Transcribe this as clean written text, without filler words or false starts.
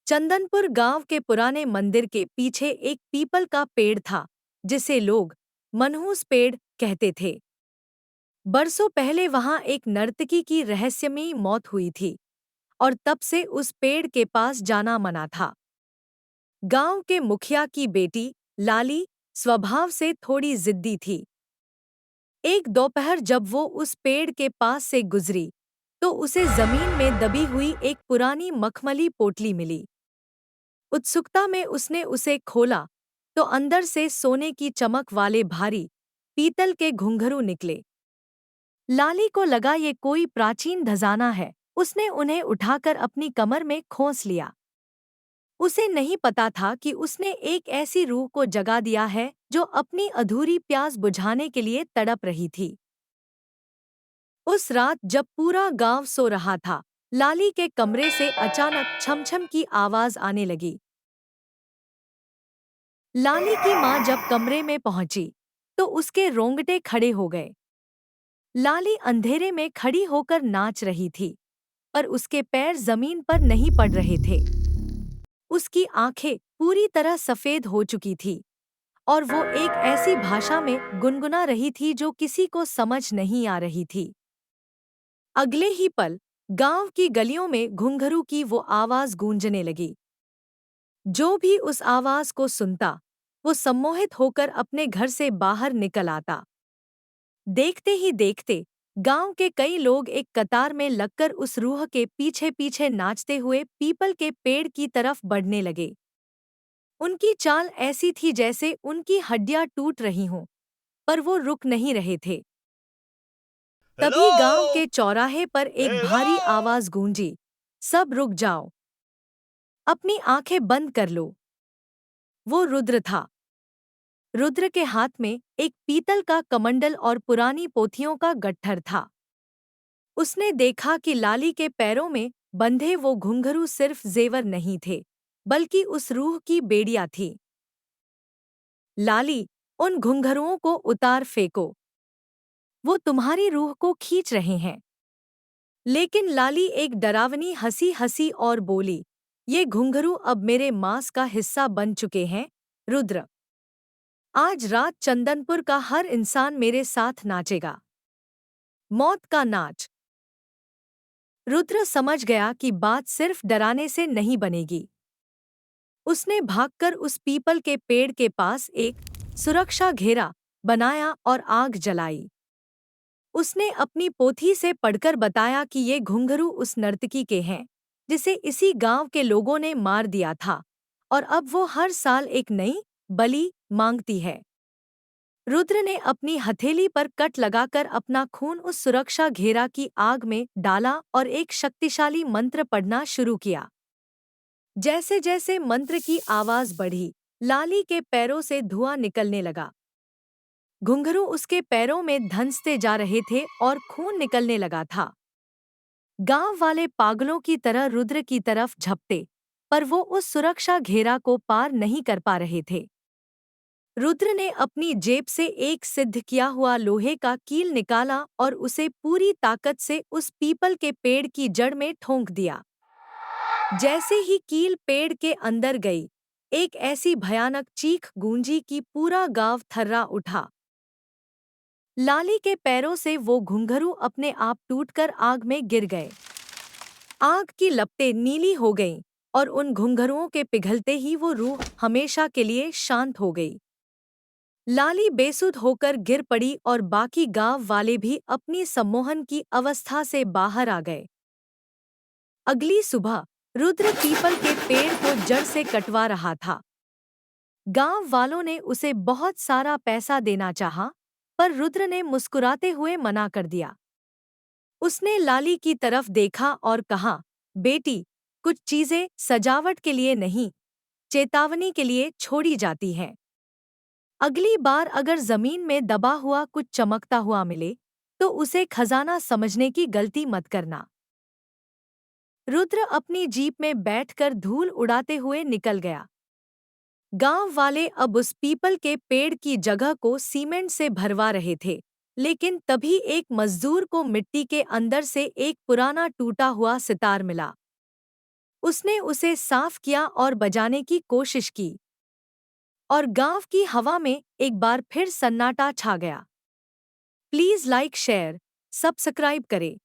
चंदनपुर गांव के पुराने मंदिर के पीछे एक पीपल का पेड़ था, जिसे लोग मनहूस पेड़ कहते थे। बरसों पहले वहां एक नर्तकी की रहस्यमयी मौत हुई थी और तब से उस पेड़ के पास जाना मना था। गांव के मुखिया की बेटी लाली स्वभाव से थोड़ी जिद्दी थी। एक दोपहर जब वो उस पेड़ के पास से गुजरी तो उसे जमीन में दबी हुई एक पुरानी मखमली पोटली मिली। उत्सुकता में उसने उसे खोला तो अंदर से सोने की चमक वाले भारी पीतल के घुंघरू निकले। लाली को लगा ये कोई प्राचीन खजाना है। उसने उन्हें उठाकर अपनी कमर में खोस लिया। उसे नहीं पता था कि उसने एक ऐसी रूह को जगा दिया है जो अपनी अधूरी प्यास बुझाने के लिए तड़प रही थी। उस रात जब पूरा गांव सो रहा था, लाली के कमरे से अचानक छमछम की आवाज आने लगी। लाली की माँ जब कमरे में पहुंची तो उसके रोंगटे खड़े हो गए। लाली अंधेरे में खड़ी होकर नाच रही थी, पर उसके पैर जमीन पर नहीं पड़ रहे थे। उसकी आंखें पूरी तरह सफेद हो चुकी थी और वो एक ऐसी भाषा में गुनगुना रही थी जो किसी को समझ नहीं आ रही थी। अगले ही पल गांव की गलियों में घुंघरू की वो आवाज गूंजने लगी। जो भी उस आवाज को सुनता वो सम्मोहित होकर अपने घर से बाहर निकल आता। देखते ही देखते गांव के कई लोग एक कतार में लगकर उस रूह के पीछे पीछे नाचते हुए पीपल के पेड़ की तरफ बढ़ने लगे। उनकी चाल ऐसी थी जैसे उनकी हड्डियां टूट रही हों, पर वो रुक नहीं रहे थे। तभी गांव हेलो। के चौराहे पर एक भारी हेलो। आवाज गूंजी, सब रुक जाओ, अपनी आंखें बंद कर लो। वो रुद्र था। रुद्र के हाथ में एक पीतल का कमंडल और पुरानी पोथियों का गट्ठर था। उसने देखा कि लाली के पैरों में बंधे वो घुंघरू सिर्फ जेवर नहीं थे, बल्कि उस रूह की बेड़ियां थीं। लाली, उन घुंघरुओं को उतार फेंको, वो तुम्हारी रूह को खींच रहे हैं। लेकिन लाली एक डरावनी हंसी हंसी और बोली, ये घुंघरू अब मेरे मांस का हिस्सा बन चुके हैं। रुद्र, आज रात चंदनपुर का हर इंसान मेरे साथ नाचेगा, मौत का नाच। रुद्र समझ गया कि बात सिर्फ डराने से नहीं बनेगी। उसने भागकर उस पीपल के पेड़ के पास एक सुरक्षा घेरा बनाया और आग जलाई। उसने अपनी पोथी से पढ़कर बताया कि ये घुंघरू उस नर्तकी के हैं जिसे इसी गांव के लोगों ने मार दिया था, और अब वो हर साल एक नई बलि मांगती है। रुद्र ने अपनी हथेली पर कट लगाकर अपना खून उस सुरक्षा घेरा की आग में डाला और एक शक्तिशाली मंत्र पढ़ना शुरू किया। जैसे जैसे मंत्र की आवाज बढ़ी, लाली के पैरों से धुआं निकलने लगा। घुंघरू उसके पैरों में धंसते जा रहे थे और खून निकलने लगा था। गांव वाले पागलों की तरह रुद्र की तरफ झपटे, पर वो उस सुरक्षा घेरा को पार नहीं कर पा रहे थे। रुद्र ने अपनी जेब से एक सिद्ध किया हुआ लोहे का कील निकाला और उसे पूरी ताकत से उस पीपल के पेड़ की जड़ में ठोंक दिया। जैसे ही कील पेड़ के अंदर गई, एक ऐसी भयानक चीख गूंजी कि पूरा गांव थर्रा उठा। लाली के पैरों से वो घुंघरू अपने आप टूटकर आग में गिर गए। आग की लपटें नीली हो गईं और उन घुंघरुओं के पिघलते ही वो रूह हमेशा के लिए शांत हो गई। लाली बेसुध होकर गिर पड़ी और बाकी गांव वाले भी अपनी सम्मोहन की अवस्था से बाहर आ गए। अगली सुबह रुद्र पीपल के पेड़ को जड़ से कटवा रहा था। गांव वालों ने उसे बहुत सारा पैसा देना चाहा, पर रुद्र ने मुस्कुराते हुए मना कर दिया। उसने लाली की तरफ देखा और कहा, बेटी, कुछ चीजें सजावट के लिए नहीं, चेतावनी के लिए छोड़ी जाती हैं। अगली बार अगर जमीन में दबा हुआ कुछ चमकता हुआ मिले, तो उसे खजाना समझने की गलती मत करना। रुद्र अपनी जीप में बैठकर धूल उड़ाते हुए निकल गया। गांव वाले अब उस पीपल के पेड़ की जगह को सीमेंट से भरवा रहे थे, लेकिन तभी एक मजदूर को मिट्टी के अंदर से एक पुराना टूटा हुआ सितार मिला। उसने उसे साफ किया और बजाने की कोशिश की, और गांव की हवा में एक बार फिर सन्नाटा छा गया। प्लीज लाइक, शेयर, सब्सक्राइब करें।